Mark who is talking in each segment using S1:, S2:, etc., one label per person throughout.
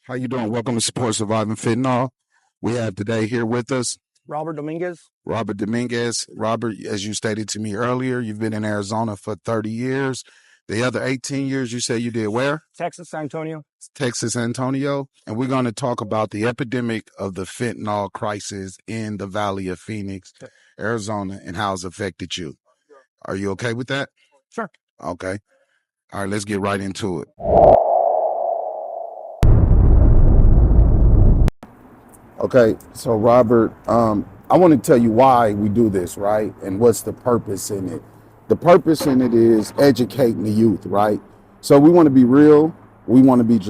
S1: How you doing? Welcome to Support Surviving Fentanyl. We have today here with us
S2: Robert Dominguez.
S1: Robert Dominguez. Robert, as you stated to me earlier, you've been in Arizona for 30 years. The other 18 years you say you did where?
S2: Texas, San Antonio.
S1: Texas, Antonio. And we're going to talk about the epidemic of the fentanyl crisis in the Valley of Phoenix, Arizona, and how it's affected you. Are you okay with that?
S2: Sure.
S1: Okay. All right, let's get right into it. Okay, so Robert, I want to tell you why we do this, right? And what's the purpose in it? The purpose in it is educating the youth, right? So we want to be real. We want to be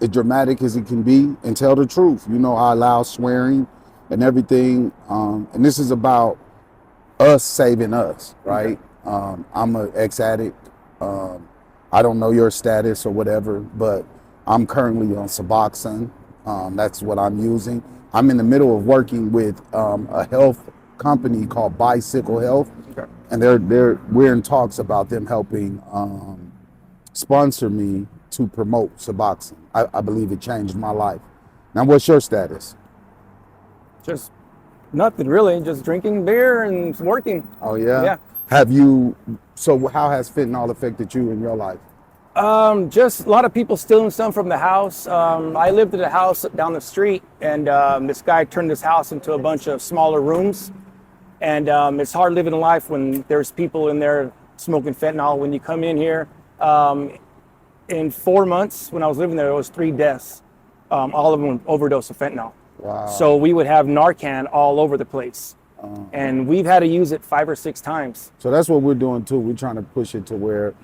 S1: as dramatic as it can be and tell the truth. You know, I allow swearing and everything. And this is about us saving us, right? Okay. I'm an ex-addict. I don't know your status or whatever, but I'm currently on Suboxone. That's what I'm using. I'm in the middle of working with a health company called Bicycle Health, okay. And we're in talks about them helping sponsor me to promote Suboxone. I believe it changed my life. Now, what's your status?
S2: Just nothing really, just drinking beer and working.
S1: Oh yeah?
S2: Yeah.
S1: So how has fentanyl affected you in your life?
S2: Just a lot of people stealing stuff from the house. I lived in a house down the street, and this guy turned this house into a bunch of smaller rooms. And it's hard living a life when there's people in there smoking fentanyl. When you come in here, in 4 months when I was living there was 3 deaths, all of them overdose of fentanyl.
S1: Wow.
S2: So we would have Narcan all over the place. And we've had to use it 5 or 6 times.
S1: So that's what we're doing too. We're trying to push it to where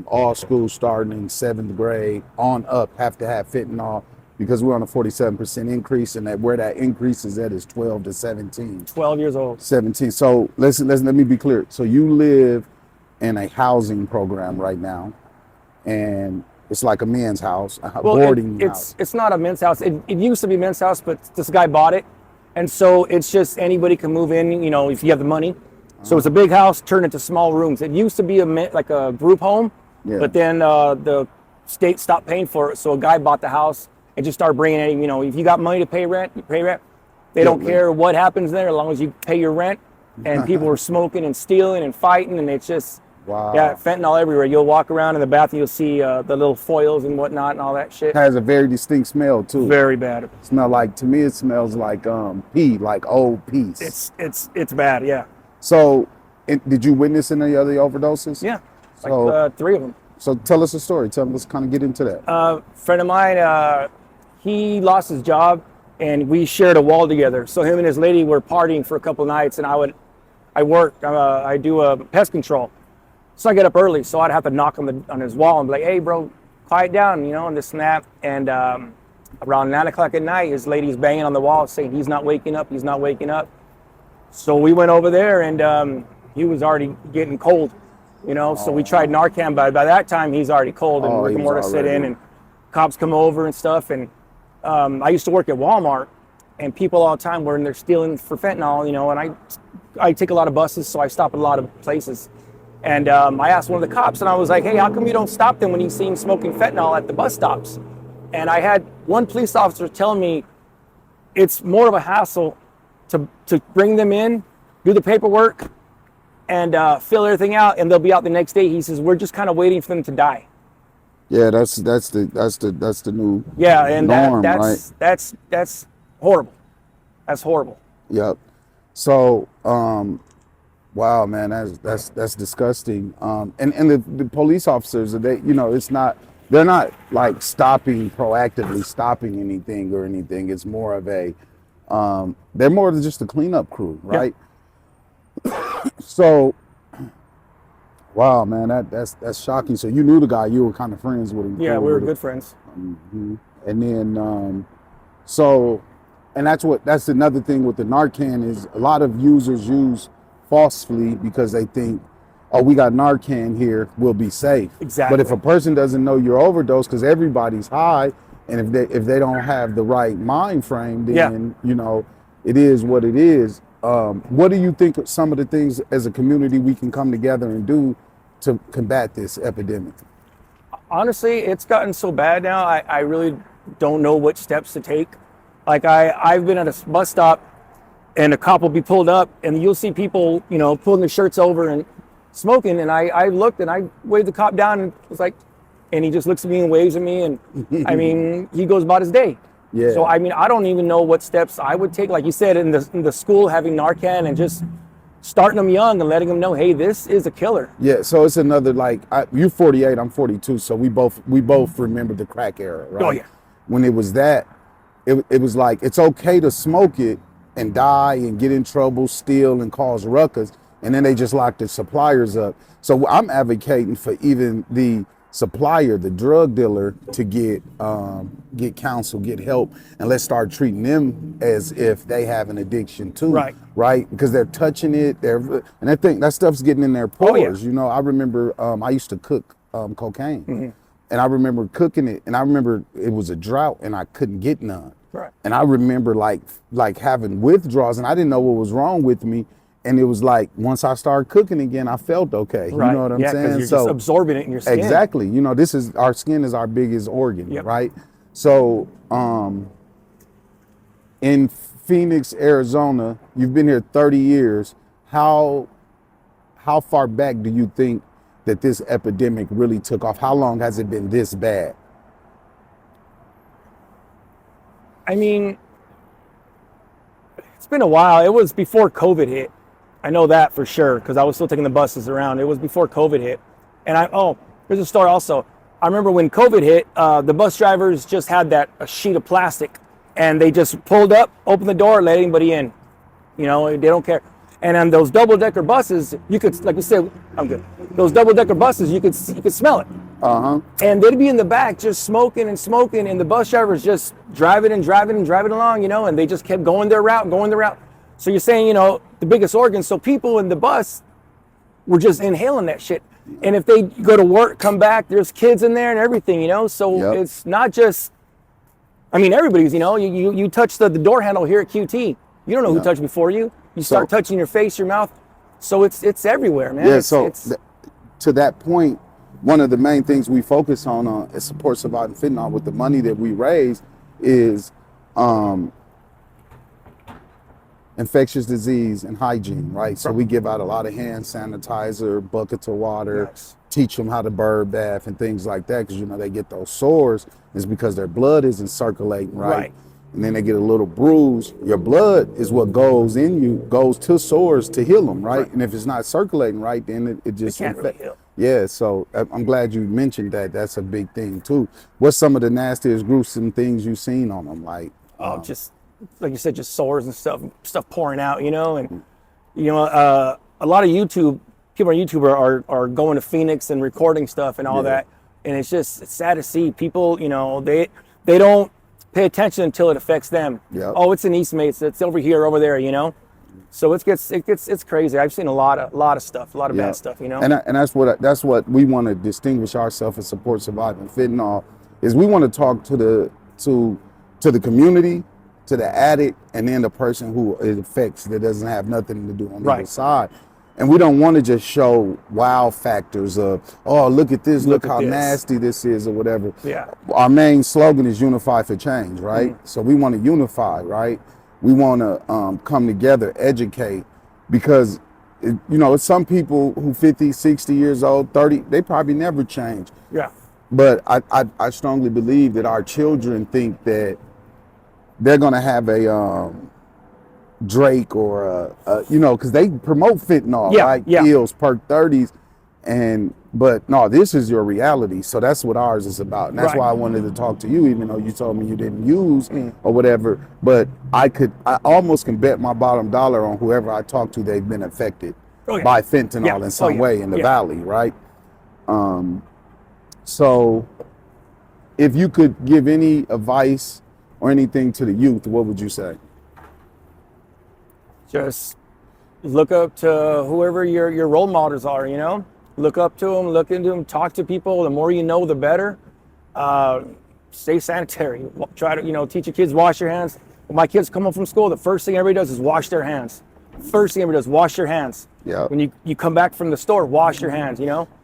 S1: all schools starting in 7th grade on up have to have fentanyl, because we're on a 47% increase, and where that increase is at is 12 to 17.
S2: 12 years old.
S1: 17. So let me be clear. So you live in a housing program right now, and it's like a men's house, a boarding house.
S2: It's not a men's house. It used to be a men's house, but this guy bought it. And so it's just anybody can move in, you know, if you have the money. So it's a big house turned into small rooms. It used to be like a group home, yeah. But then the state stopped paying for it. So a guy bought the house and just started bringing in, you know, if you got money to pay rent, you pay rent. They don't care what happens there as long as you pay your rent. And people were smoking and stealing and fighting, and it's just, wow. Yeah, fentanyl everywhere. You'll walk around in the bathroom, you'll see the little foils and whatnot and all that shit.
S1: It has a very distinct smell too.
S2: Very bad.
S1: To me it smells like pee, like old peas.
S2: It's bad, yeah.
S1: So, did you witness any other overdoses?
S2: Yeah, like 3 of them.
S1: So tell us a story. Let's kind of get into that.
S2: Friend of mine, he lost his job, and we shared a wall together. So him and his lady were partying for a couple of nights, and I do pest control. So I get up early, so I'd have to knock on his wall and be like, "Hey, bro, quiet down," you know, and this and that. And around 9 o'clock at night, his lady's banging on the wall saying he's not waking up. He's not waking up. So we went over there, and he was already getting cold, you know. So we tried Narcan, but by that time he's already cold, and rigor mortis set in, and cops come over and stuff. And I used to work at Walmart, and people all the time were in there stealing for fentanyl, you know. And I take a lot of buses, so I stop at a lot of places. And I asked one of the cops, and I was like, "Hey, how come you don't stop them when you see them smoking fentanyl at the bus stops?" And I had one police officer tell me it's more of a hassle to bring them in, do the paperwork, and fill everything out, and they'll be out the next day. He says, "We're just kind of waiting for them to die."
S1: Yeah, that's the new
S2: norm,
S1: right?
S2: That's horrible. That's horrible.
S1: Yep. So, wow, man, that's disgusting. And the police officers, they're not like proactively stopping anything or anything. It's more of they're more than just a cleanup crew, right? Yeah. So, wow, man, that's shocking. So you knew the guy, you were kind of friends with him.
S2: Yeah, we were good friends.
S1: Mm-hmm. And then, and that's another thing with the Narcan is a lot of users use falsely because they think, oh, we got Narcan here, we'll be safe.
S2: Exactly.
S1: But if a person doesn't know you're overdose, because everybody's high, and if they don't have the right mind frame, then it is what it is. What do you think of some of the things as a community we can come together and do to combat this epidemic?
S2: Honestly, it's gotten so bad now. I really don't know what steps to take. Like I've been at a bus stop and a cop will be pulled up and you'll see people, pulling their shirts over and smoking. And I looked and I waved the cop down and was like, and he just looks at me and waves at me. And I mean, he goes about his day.
S1: Yeah.
S2: So, I mean, I don't even know what steps I would take. Like you said, in the school, having Narcan and just starting them young and letting them know, hey, this is a killer.
S1: Yeah, so it's another you're 48, I'm 42, so we both remember the crack era, right?
S2: Oh, yeah.
S1: When it was that, it was like it's okay to smoke it and die and get in trouble, steal and cause ruckus, and then they just lock the suppliers up. So I'm advocating for even the supplier, the drug dealer, to get counsel, get help, and let's start treating them as if they have an addiction too. Right, because they're touching it, and I think that stuff's getting in their pores. I remember I used to cook cocaine, and I remember cooking it, and I remember it was a drought, and I couldn't get none.
S2: Right.
S1: And I remember like having withdrawals, and I didn't know what was wrong with me. And it was like, once I started cooking again, I felt okay.
S2: Right.
S1: You know what I'm saying?
S2: You're just absorbing it in your skin.
S1: Exactly. Our skin is our biggest organ, right? So in Phoenix, Arizona, you've been here 30 years. How far back do you think that this epidemic really took off? How long has it been this bad?
S2: I mean, it's been a while. It was before COVID hit. I know that for sure because I was still taking the buses around. It was before COVID hit. And here's a story also. I remember when COVID hit, the bus drivers just had a sheet of plastic and they just pulled up, opened the door, let anybody in. They don't care. And on those double-decker buses, you could, like you said, I'm good. Those double-decker buses, you could smell it. And they'd be in the back just smoking and smoking, and the bus drivers just driving along, and they just kept going their route. So you're saying, the biggest organ. So people in the bus were just inhaling that shit. And if they go to work, come back, there's kids in there and everything, So It's not just, everybody's, you touch the door handle here at QT. You don't know who touched before you. You start touching your face, your mouth. So it's everywhere, man.
S1: Yeah, to that point, one of the main things we focus on is support surviving fentanyl with the money that we raise is infectious disease and hygiene, right? So we give out a lot of hand sanitizer, buckets of water, teach them how to bird bath and things like that because, they get those sores. It's because their blood isn't circulating, right? And then they get a little bruise. Your blood is what goes to sores to heal them, right? And if it's not circulating right, then it just
S2: can't really heal.
S1: Yeah, so I'm glad you mentioned that. That's a big thing too. What's some of the nastiest, gruesome things you've seen on them?
S2: Just like you said, just sores and stuff pouring out, and a lot of people on YouTube are going to Phoenix and recording stuff and all that, and it's sad to see people. They don't pay attention until it affects them. Oh, it's in East Mesa. It's over here, over there. So it's crazy. I've seen a lot of stuff, a lot of bad stuff. And
S1: that's what we want to distinguish ourselves and support surviving fentanyl is we want to talk to the community, to the addict, and then the person who it affects that doesn't have nothing to do on the other side. And we don't want to just show wow factors of, oh, look at this, look how nasty this is or whatever.
S2: Yeah.
S1: Our main slogan is unify for change, right? So we want to unify, right? We want to come together, educate, because, it's some people who 50, 60 years old, 30, they probably never change.
S2: Yeah.
S1: But I strongly believe that our children think that they're going to have a Drake or because they promote fentanyl, right? Pills, perk 30s, but no, this is your reality. So that's what ours is about, and that's why I wanted to talk to you, even though you told me you didn't use or whatever. But I almost can bet my bottom dollar on whoever I talk to, they've been affected by fentanyl in some way in the valley, right? So if you could give any advice or anything to the youth, what would you say?
S2: Just look up to whoever your role models are, Look up to them, look into them, talk to people. The more you know, the better. Stay sanitary. Try to, teach your kids, wash your hands. When my kids come home from school, the first thing everybody does is wash their hands. First thing everybody does, wash your hands.
S1: Yeah.
S2: When you come back from the store, wash your hands,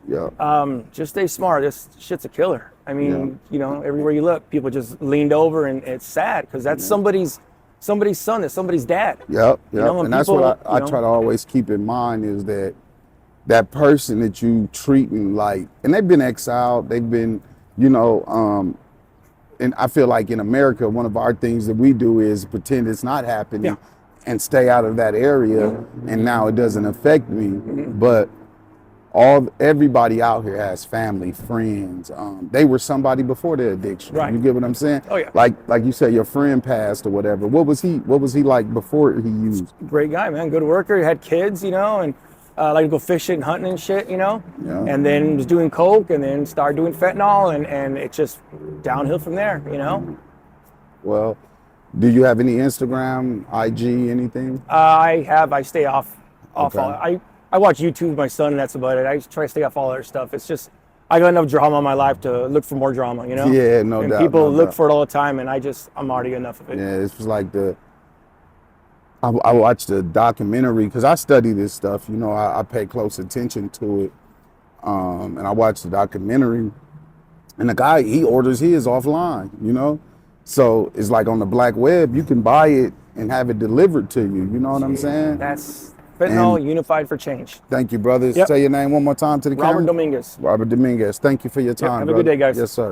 S1: Yeah.
S2: Just stay smart. This shit's a killer. I mean, you know, everywhere you look, people just leaned over, and it's sad because that's somebody's son, that's somebody's dad.
S1: Yep.
S2: You
S1: Yep.
S2: know, when
S1: And that's
S2: people,
S1: what I try to always keep in mind is that that person that you treating like, and they've been exiled, they've been, you know, and I feel like in America, one of our things that we do is pretend it's not happening and stay out of that area. And now it doesn't affect me. But everybody out here has family, friends. They were somebody before their addiction.
S2: Right.
S1: You get what I'm saying?
S2: Oh, yeah.
S1: Like you said, your friend passed or whatever. What was he like before he used?
S2: Great guy, man. Good worker. He had kids, you know, and like to go fishing and hunting and shit, you know.
S1: Yeah.
S2: And then was doing coke, and then started doing fentanyl, and it's just downhill from there, you know.
S1: Well, do you have any Instagram, IG, anything?
S2: I stay off
S1: Okay.
S2: all. I watch YouTube with my son, and that's about it. I try to stay off all other stuff. It's just I got enough drama in my life to look for more drama, you know.
S1: Yeah, no
S2: and
S1: doubt.
S2: people
S1: no
S2: look
S1: doubt.
S2: for it all the time, and I'm already enough of it.
S1: Yeah, it's like I watched the documentary because I study this stuff. You know, I pay close attention to it, and I watched the documentary, and the guy he orders his offline. You know, so it's like on the black web you can buy it and have it delivered to you. You know what I'm saying?
S2: That's fentanyl
S1: And-
S2: unified for change.
S1: Thank you, brothers.
S2: Yep.
S1: Say your name one more time to the
S2: Robert
S1: camera.
S2: Dominguez.
S1: Robert Dominguez. Thank you for your time.
S2: have a
S1: brother.
S2: good day, guys.
S1: Yes, sir.